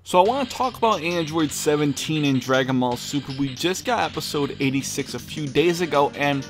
So I want to talk about Android 17 in Dragon Ball Super. We just got episode 86 a few days ago, and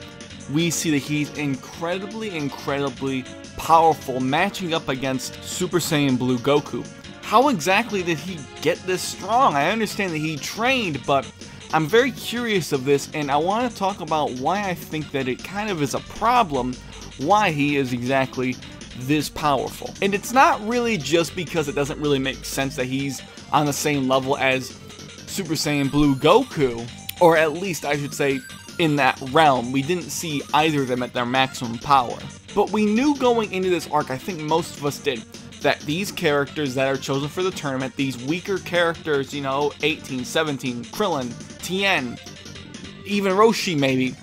we see that he's incredibly powerful, matching up against Super Saiyan Blue Goku. How exactly did he get this strong? I understand that he trained, but I'm very curious of this, and I want to talk about why I think that it kind of is a problem, why he is exactly this powerful. And it's not really just because it doesn't really make sense that he's on the same level as Super Saiyan Blue Goku, or at least I should say in that realm. We didn't see either of them at their maximum power. But we knew going into this arc, I think most of us did, that these characters that are chosen for the tournament, these weaker characters, you know, 18, 17, Krillin, Tien, even Roshi maybe,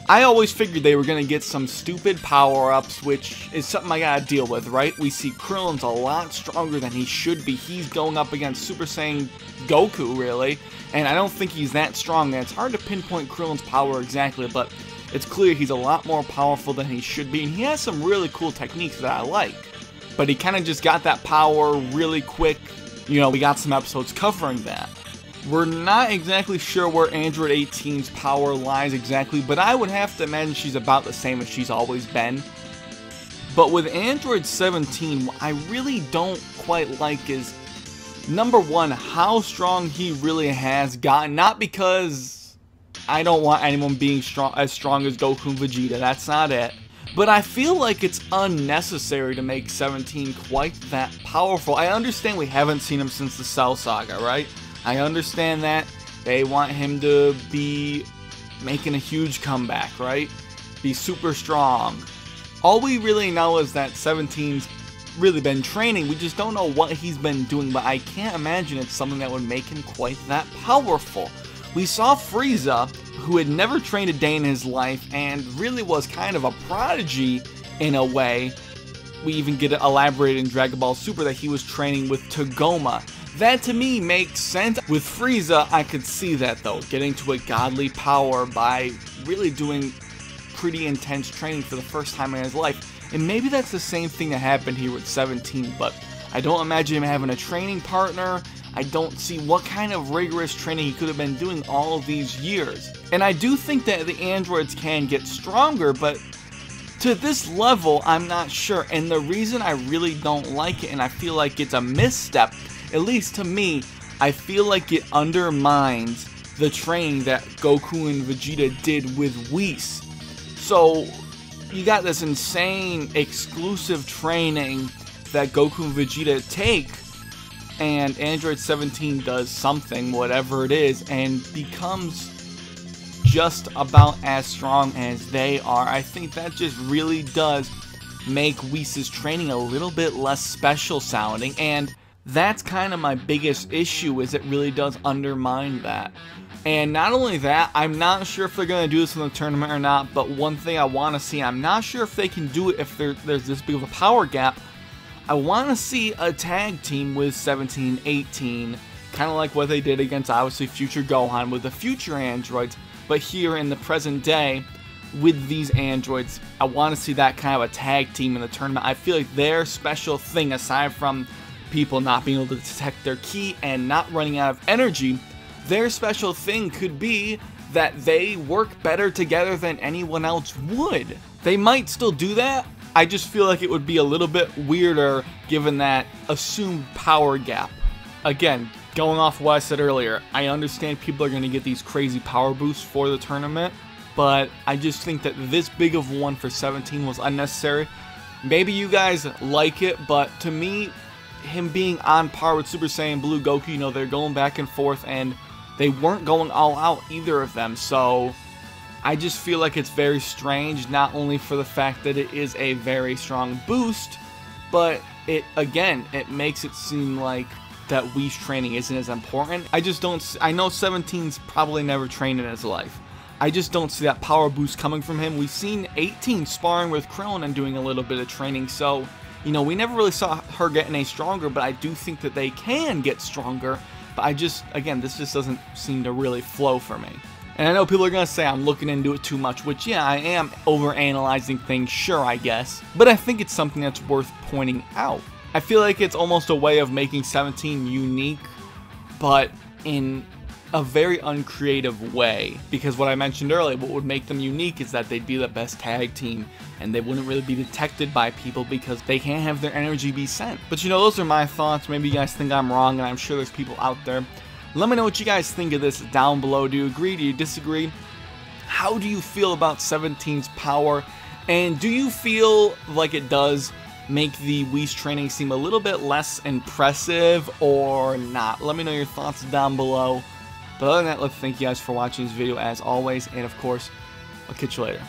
I always figured they were going to get some stupid power-ups, which is something I gotta deal with, right? We see Krillin's a lot stronger than he should be. He's going up against Super Saiyan Goku, really, and I don't think he's that strong. And it's hard to pinpoint Krillin's power exactly, but it's clear he's a lot more powerful than he should be, and he has some really cool techniques that I like. But he kind of just got that power really quick. You know, we got some episodes covering that. We're not exactly sure where Android 18's power lies exactly, but I would have to imagine she's about the same as she's always been. But with Android 17, what I really don't quite like is, number one, how strong he really has gotten. Not because I don't want anyone being as strong as Goku and Vegeta, that's not it. But I feel like it's unnecessary to make 17 quite that powerful. I understand we haven't seen him since the Cell Saga, right? I understand that they want him to be making a huge comeback, right? Be super strong. All we really know is that 17's really been training. We just don't know what he's been doing, but I can't imagine it's something that would make him quite that powerful. We saw Frieza, who had never trained a day in his life and really was kind of a prodigy in a way. We even get it elaborated in Dragon Ball Super that he was training with Togoma. That to me makes sense. With Frieza, I could see that though, getting to a godly power by really doing pretty intense training for the first time in his life. And maybe that's the same thing that happened here with 17, but I don't imagine him having a training partner. I don't see what kind of rigorous training he could have been doing all of these years. And I do think that the androids can get stronger, but to this level, I'm not sure. And the reason I really don't like it, and I feel like it's a misstep, at least to me, I feel like it undermines the training that Goku and Vegeta did with Whis. So, you got this insane exclusive training that Goku and Vegeta take, and Android 17 does something, whatever it is, and becomes just about as strong as they are. I think that just really does make Whis' training a little bit less special sounding, and that's kind of my biggest issue, is it really does undermine that. And not only that, I'm not sure if they're going to do this in the tournament or not, but one thing I want to see, I'm not sure if they can do it if there's this big of a power gap. I want to see a tag team with 17, 18, kind of like what they did against obviously Future Gohan with the future androids, but here in the present day with these androids, I want to see that kind of a tag team in the tournament. I feel like their special thing, aside from people not being able to detect their ki and not running out of energy, their special thing could be that they work better together than anyone else would. They might still do that. I just feel like it would be a little bit weirder given that assumed power gap. Again, going off what I said earlier, I understand people are going to get these crazy power boosts for the tournament, but I just think that this big of one for 17 was unnecessary. Maybe you guys like it, but to me, him being on par with Super Saiyan Blue Goku, you know, they're going back and forth, and they weren't going all out, either of them, so I just feel like it's very strange, not only for the fact that it is a very strong boost, but it makes it seem like that Whis training isn't as important. I know 17's probably never trained in his life. I just don't see that power boost coming from him. We've seen 18 sparring with Krillin and doing a little bit of training, so, you know, we never really saw her get any stronger, but I do think that they can get stronger. But this just doesn't seem to really flow for me. And I know people are going to say I'm looking into it too much, which, yeah, I am overanalyzing things, sure, I guess. But I think it's something that's worth pointing out. I feel like it's almost a way of making 17 unique but in a very uncreative way, because what I mentioned earlier, what would make them unique is that they'd be the best tag team and they wouldn't really be detected by people because they can't have their energy be sent. But you know, those are my thoughts. Maybe you guys think I'm wrong, and I'm sure there's people out there. Let me know what you guys think of this down below. Do you agree? Do you disagree? How do you feel about 17's power? And do you feel like it does make the Whis training seem a little bit less impressive or not? Let me know your thoughts down below. But other than that, let's thank you guys for watching this video as always, and of course, I'll catch you later.